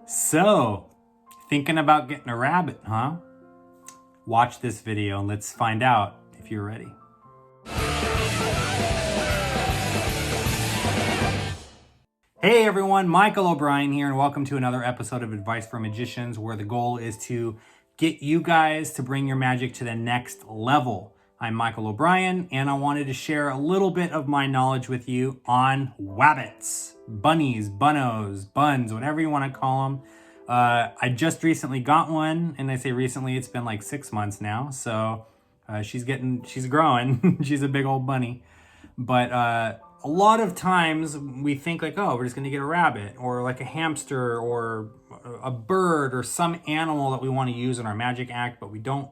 So, thinking about getting a rabbit, huh? Watch this video and let's find out if you're ready. Hey everyone, Michael O'Brien here, and welcome to another episode of Advice for Magicians, where the goal is to get you guys to bring your magic to the next level. I'm Michael O'Brien, and I wanted to share a little bit of my knowledge with you on wabbits, bunnies, bunnos, buns, whatever you want to call them. I just recently got one, and I say recently, it's been like 6 months now, so she's growing. She's a big old bunny. But a lot of times we think like, oh, we're just gonna get a rabbit or like a hamster or a bird or some animal that we want to use in our magic act, but we don't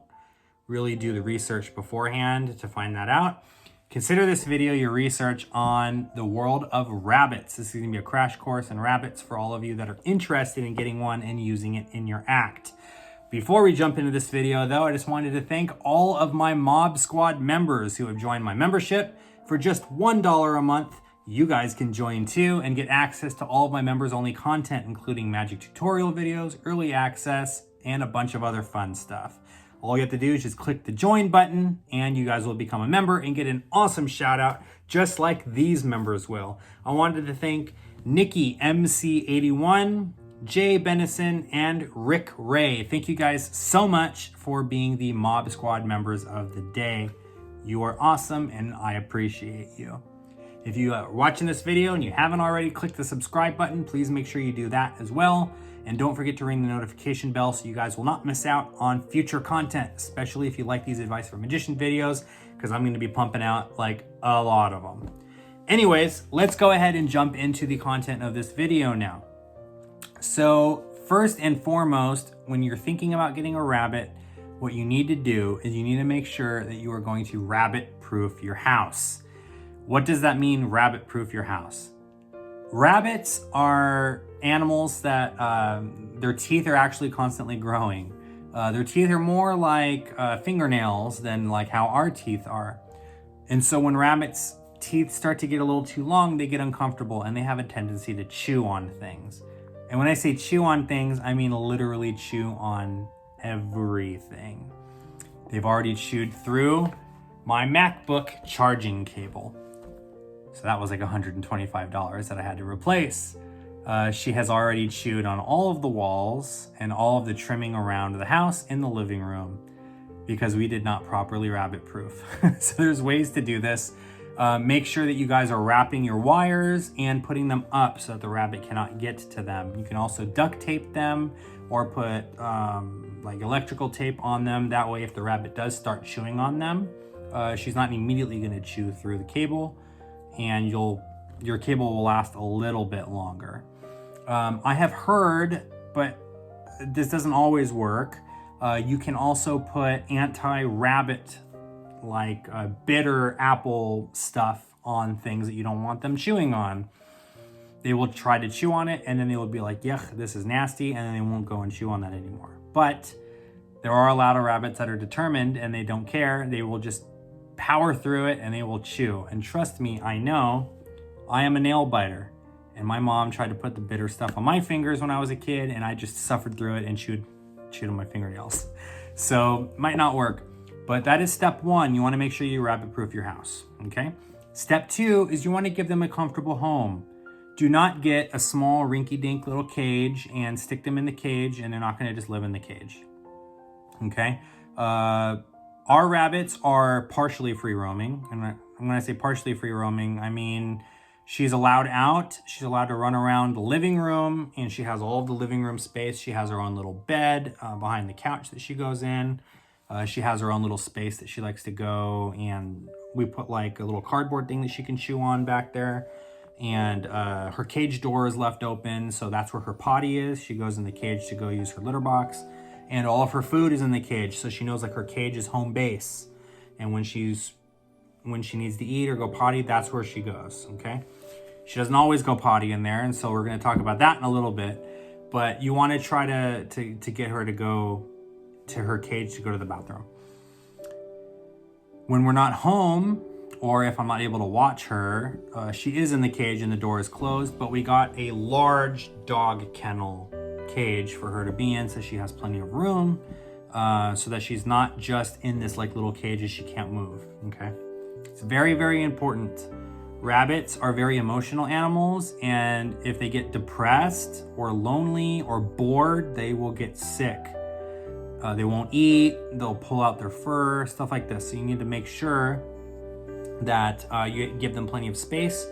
really do the research beforehand to find that out. Consider this video your research on the world of rabbits. This is gonna be a crash course in rabbits for all of you that are interested in getting one and using it in your act. Before we jump into this video though, I just wanted to thank all of my Mob Squad members who have joined my membership. For just $1 a month, you guys can join too and get access to all of my members only content, including magic tutorial videos, early access, and a bunch of other fun stuff. All you have to do is just click the join button and you guys will become a member and get an awesome shout out just like these members will. I wanted to thank Nikki MC81, Jay Benison, and Rick Ray. Thank you guys so much for being the Mob Squad members of the day. You are awesome and I appreciate you. If you are watching this video and you haven't already clicked the subscribe button, please make sure you do that as well. And don't forget to ring the notification bell so you guys will not miss out on future content, especially if you like these Advice for Magician videos, because I'm going to be pumping out like a lot of them. Anyways, let's go ahead and jump into the content of this video now. So first and foremost, when you're thinking about getting a rabbit, what you need to do is you need to make sure that you are going to rabbit-proof your house. What does that mean, rabbit-proof your house? Rabbits are animals that their teeth are actually constantly growing. Their teeth are more like fingernails than like how our teeth are. And so when rabbits' teeth start to get a little too long, they get uncomfortable and they have a tendency to chew on things. And when I say chew on things, I mean literally chew on everything. They've already chewed through my MacBook charging cable. So that was like $125 that I had to replace. She has already chewed on all of the walls and all of the trimming around the house in the living room because we did not properly rabbit proof. So there's ways to do this. Make sure that you guys are wrapping your wires and putting them up so that the rabbit cannot get to them. You can also duct tape them or put like electrical tape on them. That way, if the rabbit does start chewing on them, she's not immediately gonna chew through the cable and your cable will last a little bit longer. I have heard, but this doesn't always work, you can also put anti-rabbit like bitter apple stuff on things that you don't want them chewing on. They will try to chew on it and then they will be like, yuck, this is nasty, and then they won't go and chew on that anymore. But there are a lot of rabbits that are determined and they don't care. They will just power through it and they will chew. And trust me, I know, I am a nail biter. And my mom tried to put the bitter stuff on my fingers when I was a kid and I just suffered through it and chewed on my fingernails. So might not work, but that is step one. You wanna make sure you rabbit proof your house, okay? Step two is you wanna give them a comfortable home. Do not get a small rinky-dink little cage and stick them in the cage and they're not gonna just live in the cage, okay? Our rabbits are partially free roaming. And when I say partially free roaming, I mean, she's allowed out. She's allowed to run around the living room and she has all of the living room space. She has her own little bed behind the couch that she goes in. She has her own little space that she likes to go, and we put like a little cardboard thing that she can chew on back there. And her cage door is left open, so that's where her potty is. She goes in the cage to go use her litter box. And all of her food is in the cage, so she knows like her cage is home base. And when she needs to eat or go potty, that's where she goes, okay? She doesn't always go potty in there, and so we're gonna talk about that in a little bit. But you wanna try to get her to go to her cage to go to the bathroom. When we're not home, or if I'm not able to watch her, she is in the cage and the door is closed, but we got a large dog kennel cage for her to be in, so she has plenty of room, so that she's not just in this like little cage and she can't move. Okay, it's very, very important. Rabbits are very emotional animals, and if they get depressed or lonely or bored, they will get sick. They won't eat, they'll pull out their fur, stuff like this. So you need to make sure that you give them plenty of space,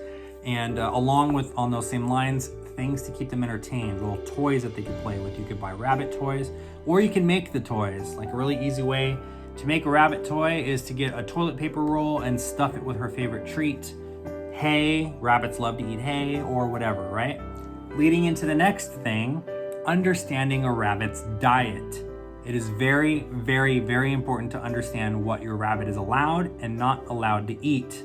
and along with, on those same lines, things to keep them entertained, little toys that they can play with. You could buy rabbit toys, or you can make the toys. Like a really easy way to make a rabbit toy is to get a toilet paper roll and stuff it with her favorite treat. Hay, rabbits love to eat hay, or whatever, right? Leading into the next thing, understanding a rabbit's diet. It is very, very, very important to understand what your rabbit is allowed and not allowed to eat.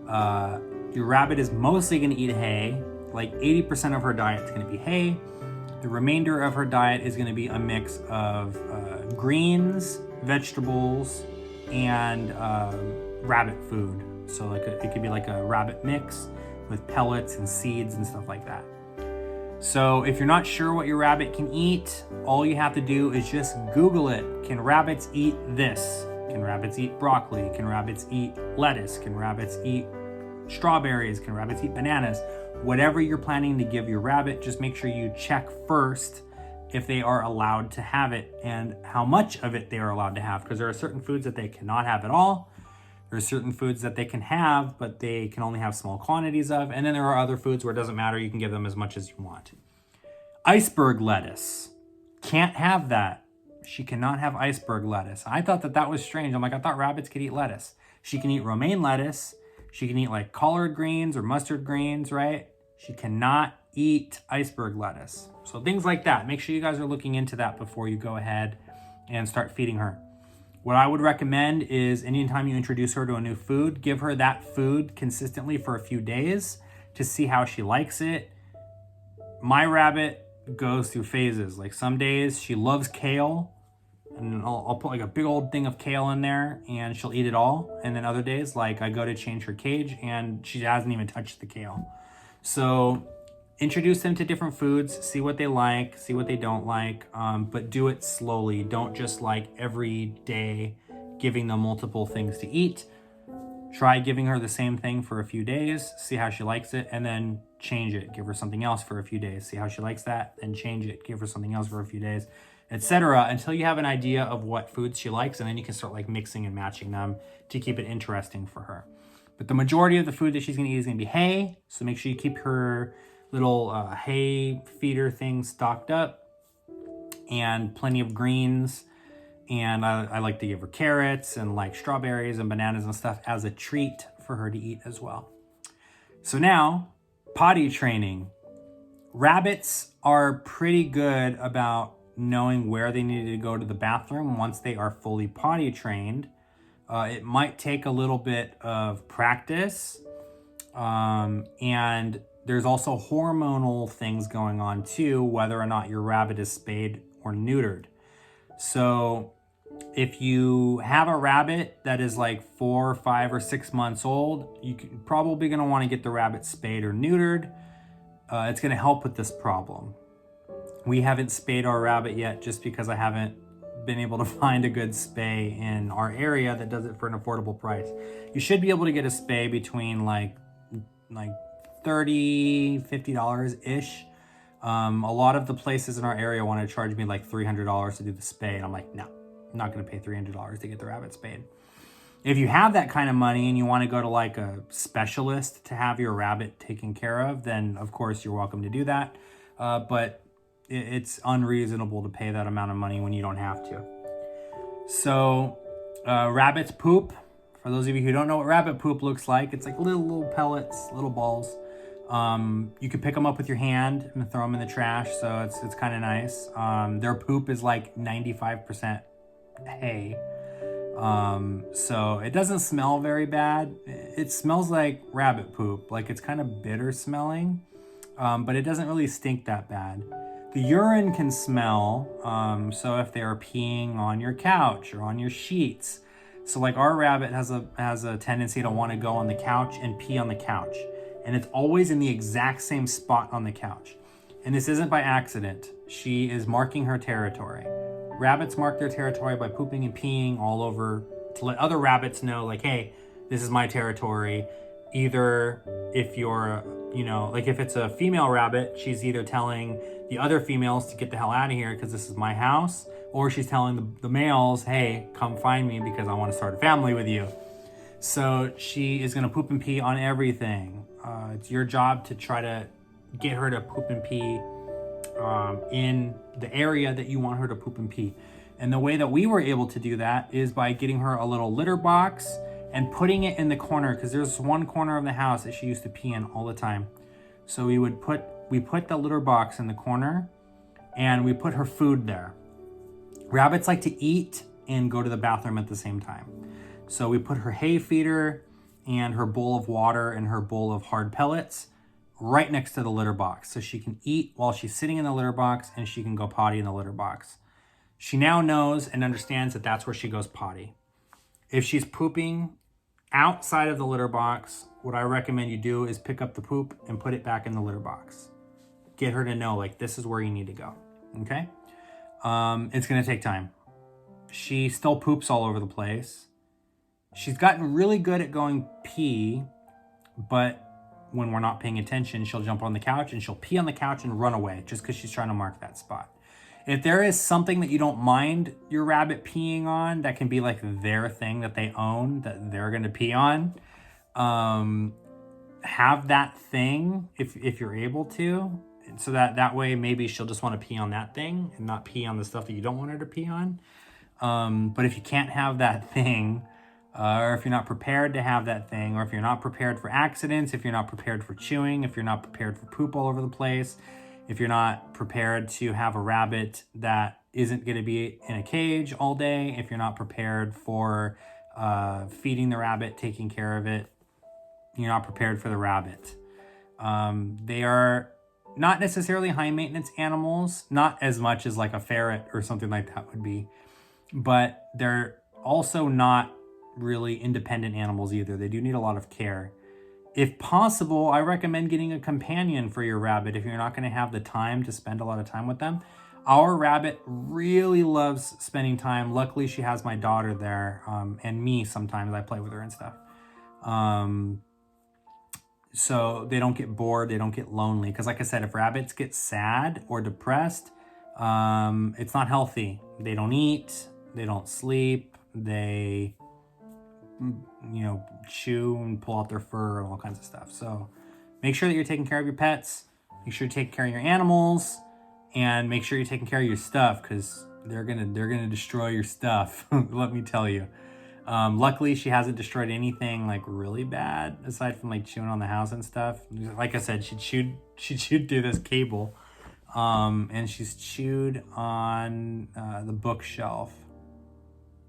Your rabbit is mostly going to eat hay. Like 80% of her diet is going to be hay. The remainder of her diet is going to be a mix of greens, vegetables, and rabbit food. So like it could be like a rabbit mix with pellets and seeds and stuff like that. So if you're not sure what your rabbit can eat, all you have to do is just Google it. Can rabbits eat this? Can rabbits eat broccoli? Can rabbits eat lettuce? Can rabbits eat strawberries? Can rabbits eat bananas? Whatever you're planning to give your rabbit, just make sure you check first if they are allowed to have it and how much of it they are allowed to have, because there are certain foods that they cannot have at all. There are certain foods that they can have, but they can only have small quantities of. And then there are other foods where it doesn't matter. You can give them as much as you want. Iceberg lettuce. Can't have that. She cannot have iceberg lettuce. I thought that was strange. I'm like, I thought rabbits could eat lettuce. She can eat romaine lettuce. She can eat like collard greens or mustard greens, right? She cannot eat iceberg lettuce. So things like that. Make sure you guys are looking into that before you go ahead and start feeding her. What I would recommend is anytime you introduce her to a new food, give her that food consistently for a few days to see how she likes it. My rabbit goes through phases. Like some days she loves kale, and I'll put like a big old thing of kale in there and she'll eat it all. And then other days, like I go to change her cage and she hasn't even touched the kale. So introduce them to different foods, see what they like, see what they don't like, but do it slowly. Don't just like every day giving them multiple things to eat. Try giving her the same thing for a few days, see how she likes it, and then change it. Give her something else for a few days, see how she likes that, then change it. Give her something else for a few days, etc. until you have an idea of what foods she likes, and then you can start like mixing and matching them to keep it interesting for her. But the majority of the food that she's gonna eat is gonna be hay, so make sure you keep her little hay feeder thing stocked up, and plenty of greens. And I like to give her carrots and like strawberries and bananas and stuff as a treat for her to eat as well. So now, potty training. Rabbits are pretty good about knowing where they need to go to the bathroom once they are fully potty trained. It might take a little bit of practice, and there's also hormonal things going on too, whether or not your rabbit is spayed or neutered. So if you have a rabbit that is like 4, 5, or 6 months old, you're probably going to want to get the rabbit spayed or neutered. It's going to help with this problem. We haven't spayed our rabbit yet just because I haven't been able to find a good spay in our area that does it for an affordable price. You should be able to get a spay between like $30, $50-ish. A lot of the places in our area want to charge me like $300 to do the spay, and I'm like, no, I'm not going to pay $300 to get the rabbit spayed. If you have that kind of money and you want to go to like a specialist to have your rabbit taken care of, then of course you're welcome to do that. But it's unreasonable to pay that amount of money when you don't have to. So rabbits poop. For those of you who don't know what rabbit poop looks like, it's like little pellets, little balls. You can pick them up with your hand and throw them in the trash, so it's kind of nice. Their poop is like 95% hay. So it doesn't smell very bad. It smells like rabbit poop, like it's kind of bitter smelling, but it doesn't really stink that bad. The urine can smell, so if they are peeing on your couch or on your sheets. So like our rabbit has a tendency to want to go on the couch and pee on the couch. And it's always in the exact same spot on the couch. And this isn't by accident. She is marking her territory. Rabbits mark their territory by pooping and peeing all over to let other rabbits know, like, hey, this is my territory. Either if you're, like if it's a female rabbit, she's either telling the other females to get the hell out of here because this is my house, or she's telling the males, hey, come find me because I want to start a family with you. So she is going to poop and pee on everything. It's your job to try to get her to poop and pee in the area that you want her to poop and pee. And the way that we were able to do that is by getting her a little litter box and putting it in the corner, because there's one corner of the house that she used to pee in all the time. So we put the litter box in the corner and we put her food there. Rabbits like to eat and go to the bathroom at the same time. So we put her hay feeder and her bowl of water and her bowl of hard pellets right next to the litter box. So she can eat while she's sitting in the litter box and she can go potty in the litter box. She now knows and understands that that's where she goes potty. If she's pooping outside of the litter box, what I recommend you do is pick up the poop and put it back in the litter box. Get her to know, like, this is where you need to go, okay? It's gonna take time. She still poops all over the place. She's gotten really good at going pee, but when we're not paying attention, she'll jump on the couch and she'll pee on the couch and run away just because she's trying to mark that spot. If there is something that you don't mind your rabbit peeing on, that can be like their thing that they own, that they're gonna pee on, have that thing if you're able to, so that way maybe she'll just want to pee on that thing and not pee on the stuff that you don't want her to pee on. But if you can't have that thing, or if you're not prepared to have that thing, or if you're not prepared for accidents, if you're not prepared for chewing, if you're not prepared for poop all over the place, if you're not prepared to have a rabbit that isn't going to be in a cage all day, if you're not prepared for feeding the rabbit, taking care of it, you're not prepared for the rabbit. They are not necessarily high maintenance animals, not as much as like a ferret or something like that would be, but they're also not really independent animals either. They do need a lot of care. If possible, I recommend getting a companion for your rabbit if you're not going to have the time to spend a lot of time with them. Our rabbit really loves spending time. Luckily, she has my daughter there, and me sometimes. I play with her and stuff. So they don't get bored, they don't get lonely. Because like I said, if rabbits get sad or depressed, it's not healthy. They don't eat, they don't sleep, they chew and pull out their fur and all kinds of stuff. So make sure that you're taking care of your pets, make sure you take care of your animals, and make sure you're taking care of your stuff, because they're gonna destroy your stuff. Let me tell you. Luckily she hasn't destroyed anything like really bad aside from like chewing on the house and stuff. Like I said, she chewed through this cable, and she's chewed on the bookshelf,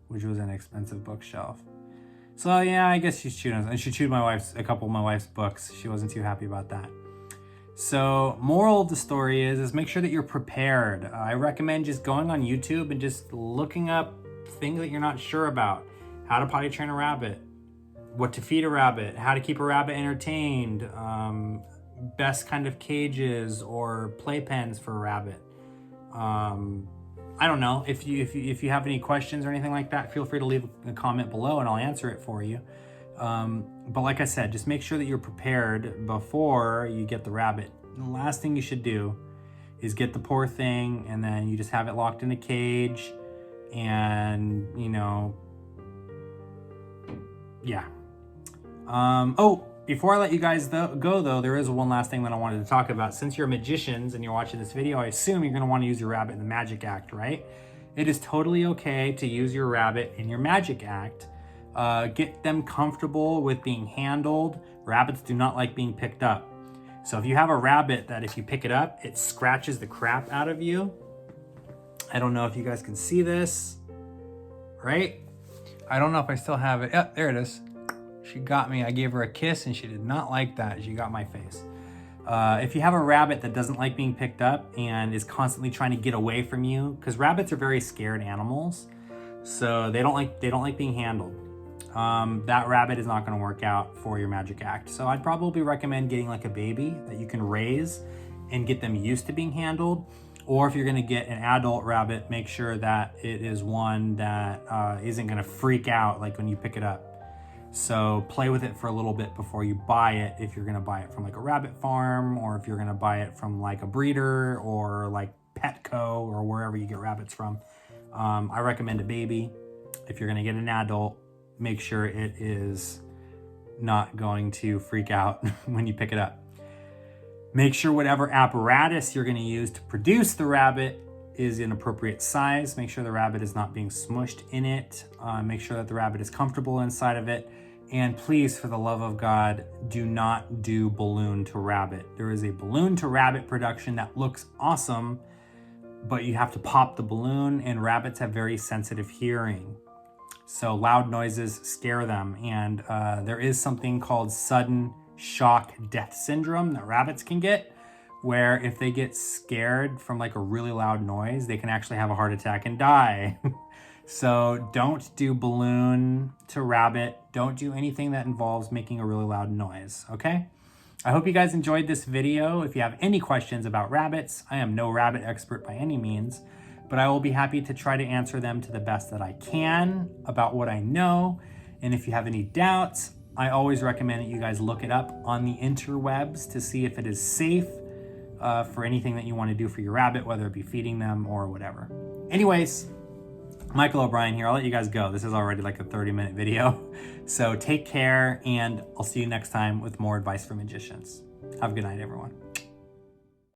which was an expensive bookshelf. So yeah, I guess she's chewed on, and she chewed a couple of my wife's books. She wasn't too happy about that. So moral of the story is make sure that you're prepared. I recommend just going on YouTube and just looking up things that you're not sure about. How to potty train a rabbit, what to feed a rabbit, how to keep a rabbit entertained, best kind of cages or playpens for a rabbit. I don't know. If you have any questions or anything like that, feel free to leave a comment below and I'll answer it for you. But like I said, just make sure that you're prepared before you get the rabbit. And the last thing you should do is get the poor thing and then you just have it locked in a cage and, yeah. Before I let you guys go though, there is one last thing that I wanted to talk about. Since you're magicians and you're watching this video, I assume you're going to want to use your rabbit in the magic act, right? It is totally okay to use your rabbit in your magic act. Get them comfortable with being handled. Rabbits do not like being picked up. So if you have a rabbit that if you pick it up, it scratches the crap out of you. I don't know if you guys can see this, right? I don't know if I still have it. Yeah, there it is. She got me. I gave her a kiss and she did not like that. She got my face. If you have a rabbit that doesn't like being picked up and is constantly trying to get away from you, because rabbits are very scared animals, so they don't like being handled. That rabbit is not going to work out for your magic act. So I'd probably recommend getting like a baby that you can raise and get them used to being handled. Or if you're gonna get an adult rabbit, make sure that it is one that isn't gonna freak out like when you pick it up. So play with it for a little bit before you buy it, if you're gonna buy it from like a rabbit farm, or if you're gonna buy it from like a breeder or like Petco or wherever you get rabbits from. I recommend a baby. If you're gonna get an adult, make sure it is not going to freak out when you pick it up. Make sure whatever apparatus you're gonna use to produce the rabbit is in appropriate size. Make sure the rabbit is not being smushed in it. Make sure that the rabbit is comfortable inside of it. And please, for the love of God, do not do balloon to rabbit. There is a balloon to rabbit production that looks awesome, but you have to pop the balloon, and rabbits have very sensitive hearing. So loud noises scare them. And there is something called sudden shock death syndrome that rabbits can get, where if they get scared from like a really loud noise, they can actually have a heart attack and die. So don't do balloon to rabbit. Don't do anything that involves making a really loud noise, okay? I hope you guys enjoyed this video. If you have any questions about rabbits, I am no rabbit expert by any means, but I will be happy to try to answer them to the best that I can about what I know. And if you have any doubts, I always recommend that you guys look it up on the interwebs to see if it is safe for anything that you want to do for your rabbit, whether it be feeding them or whatever. Anyways, Michael O'Brien here. I'll let you guys go. This is already like a 30-minute video. So take care, and I'll see you next time with more advice for magicians. Have a good night, everyone.